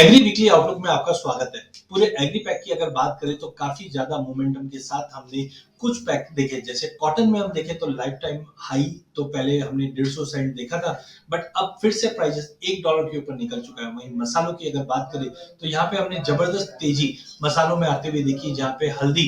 Agree weekly outlook में आपका स्वागत है। पूरे एग्री पैक की अगर बात करें तो काफी ज्यादा मोमेंटम के साथ हमने कुछ पैक देखे। जैसे कॉटन में हम देखें तो लाइफ टाइम हाई तो पहले हमने 150 सेंट देखा था, बट अब फिर से प्राइसेस $1 के ऊपर निकल चुका है। वहीं मसालों की अगर बात करें तो यहाँ पे हमने जबरदस्त तेजी मसालों में आते हुए देखी, जहाँ पे हल्दी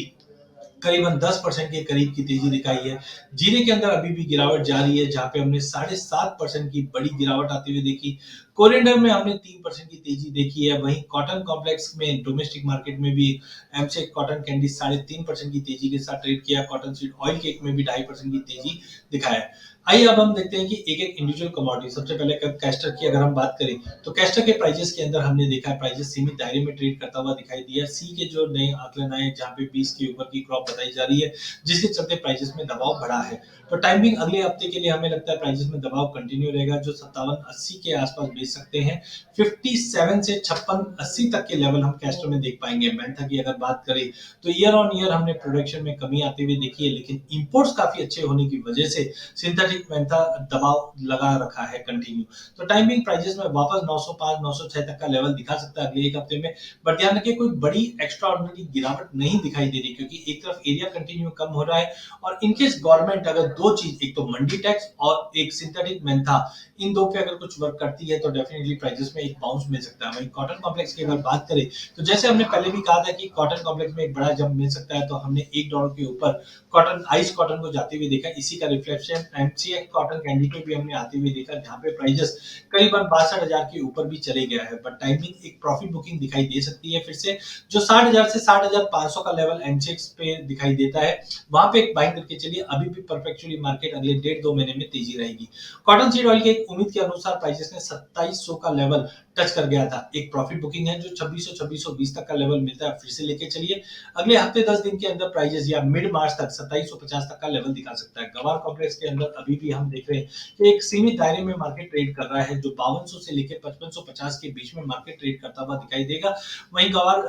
करीबन 10% के करीब की तेजी दिखाई है। जीरे के अंदर अभी भी गिरावट जारी है, जहां पे हमने 7.5% की बड़ी गिरावट आती हुई देखी। कोरिएंडर में हमने 3% की तेजी देखी है। वहीं कॉटन कॉम्प्लेक्स में डोमेस्टिक मार्केट में भी एमसेक कॉटन कैंडी 3.5% की तेजी के साथ ट्रेड किया। कॉटन सीड ऑयल केक में भी 2.5% की तेजी दिखाया है। आइए अब हम देखते हैं कि एक एक इंडिविजुअल कमोडिटी। सबसे पहले कैस्टर की अगर हम बात करें तो कैस्टर के प्राइजेस के अंदर हमने देखा है प्राइजेस सीमित दायरे में ट्रेड करता हुआ दिखाई दिया। सी के जो नए आंकलन आए, जहां पे 20 के ऊपर की क्रॉप बताई जा रही है, जिसके चलते प्राइजेस में दबाव बढ़ा है। तो टाइमिंग अगले हफ्ते के लिए हमें लगता है प्राइजेस में दबाव कंटिन्यू रहेगा, जो 57-80 के आसपास बेच सकते हैं। 57 से 56-80 तक के लेवल हम कैस्टर में देख पाएंगे। मेंथा की अगर बात करें तो ईयर ऑन ईयर हमने प्रोडक्शन में कमी आते हुए देखी है, लेकिन इंपोर्ट्स काफी अच्छे होने की वजह से सिंथेटिक मेंथा दबाव लगा रखा है कंटिन्यू। तो टाइमिंग प्राइजेस में वापस 905 906 तक का लेवल दिखा सकता है अगले एक हफ्ते में। बट ध्यान रखिए कोई बड़ी एक्स्ट्रा ऑर्डिनरी गिरावट नहीं दिखाई दे रही, क्योंकि एक तरफ एरिया कंटिन्यू कम हो रहा है, और इनकेस गवर्नमेंट अगर दो चीज, एक तो मंडी टैक्स और एक सिंथेटिक मेंथा, इन दो पे अगर कुछ वर्क करती है तो डेफिनेटली प्राइसेस में एक बाउंस मिल सकता है। वहीं कॉटन कॉम्प्लेक्स की अगर बात करें तो जैसे हमने पहले भी कहा था कि कॉटन कॉम्प्लेक्स में एक बड़ा जंप मिल सकता है, तो हमने $1 के ऊपर कॉटन आइस कॉटन को जाते हुए देखा। इसी का रिफ्लेक्शन एमसीएक्स कॉटन कैंडी पे भी हमने आते हुए देखा, जहां पे प्राइसेस करीबन 62,000 के ऊपर भी चले गया है। बट टाइमिंग एक प्रॉफिट बुकिंग दिखाई दे सकती है फिर से, जो 60,000 से 60,500 का लेवल एमसीएक्स पे दिखाई देता है, वहां पे एक बाइंग करके चलिए। अभी भी परफेक्चुअली मार्केट अगले 1.5-2 महीने में तेजी रहेगी। कॉटन सीड ऑयल की एक उम्मीद के अनुसार प्राइसेस ने 2700 का लेवल टच कर गया था। एक प्रॉफिट बुकिंग है जो 2600-2620 तक का लेवल मिलता है, फिर से लेके चलिए। अगले हफ्ते 10 दिन के अंदर प्राइसेस या मिड मार्च तक 2750 तक का लेवल दिखा सकता है। गवार कॉम्प्लेक्स के अंदर अभी भी हम देख रहे हैं कि एक सीमित दायरे में मार्केट ट्रेड कर रहा है, जो 5200 से लेकर 5550 के बीच में मार्केट ट्रेड करता हुआ दिखाई देगा। वहीं गवार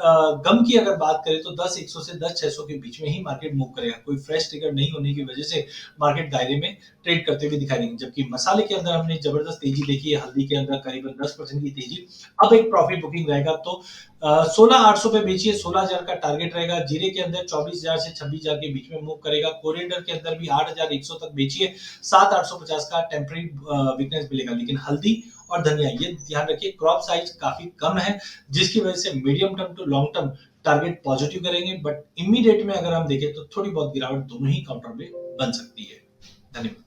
गम की अगर बात करें तो 10,100 से 10,600 के बीच में ही मार्केट मूव करेगा। कोई फ्रेश ट्रिगर नहीं होने की वजह से मार्केट दायरे में ट्रेड करते हुए दिखाई देंगे। जबकि मसाले के अंदर हमने जबरदस्त तेजी देखी है, हल्दी के अंदर करीबन 10% की तेजी। अब एक प्रॉफिट बुकिंग रहेगा तो 16,800 पे बेचिए, 16,000 का टारगेट रहेगा। जीरे के अंदर 24,000 से 26,000 के बीच में मूव करेगा। कोरिएंडर के अंदर भी 8,100 तक बेचिए, 7,850 का टेम्पररी वीकनेस मिलेगा। लेकिन हल्दी और धनिया, ये ध्यान रखिए क्रॉप साइज काफी कम है, जिसकी वजह से medium term to long term target positive करेंगे। बट इमीडिएट में अगर हम देखें तो थोड़ी बहुत गिरावट दोनों ही काउंटर में बन सकती है। धन्यवाद।